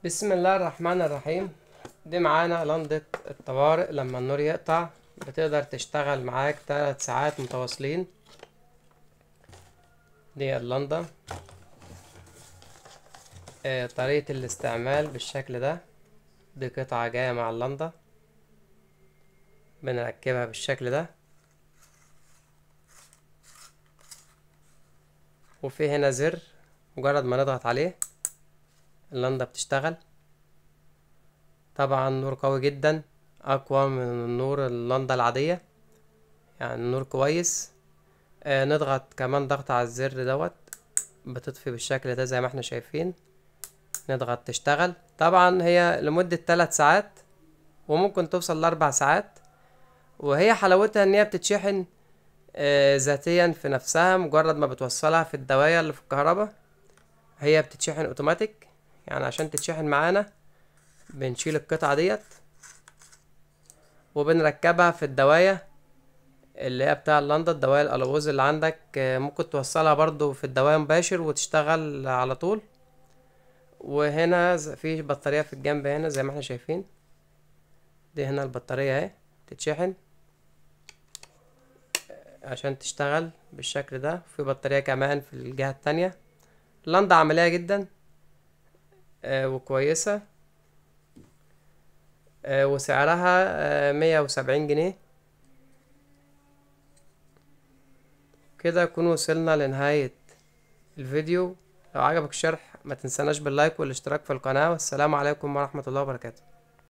بسم الله الرحمن الرحيم. دي معانا لندة الطوارئ، لما النور يقطع بتقدر تشتغل معاك 3 ساعات متواصلين. دي اللندة. طريقة الاستعمال بالشكل ده. دي قطعة جاية مع اللندة، بنركبها بالشكل ده، وفي هنا زر مجرد ما نضغط عليه اللندة بتشتغل. طبعا نور قوي جدا، اقوى من النور اللندة العادية، يعني النور كويس. نضغط كمان ضغط على الزر دوت بتطفي بالشكل ده زي ما احنا شايفين. نضغط تشتغل. طبعا هي لمدة 3 ساعات وممكن توصل ل4 ساعات، وهي حلاوتها ان هي بتتشحن ذاتيا في نفسها. مجرد ما بتوصلها في الدواية اللي في الكهرباء هي بتتشحن اوتوماتيك. يعني عشان تتشحن معانا بنشيل القطعة ديت وبنركبها في الدواية اللي هي بتاع اللندة، الدواية الالوز اللي عندك. ممكن توصلها برضو في الدواية مباشر وتشتغل على طول. وهنا في بطارية في الجنب هنا زي ما احنا شايفين. دي هنا البطارية اهي تتشحن عشان تشتغل بالشكل ده. في بطارية كمان في الجهة التانية. اللندة عملية جدا وكويسة. وسعرها 170 جنيه. كده نكون وصلنا لنهاية الفيديو. لو عجبك الشرح ما تنساناش باللايك والاشتراك في القناة، والسلام عليكم ورحمة الله وبركاته.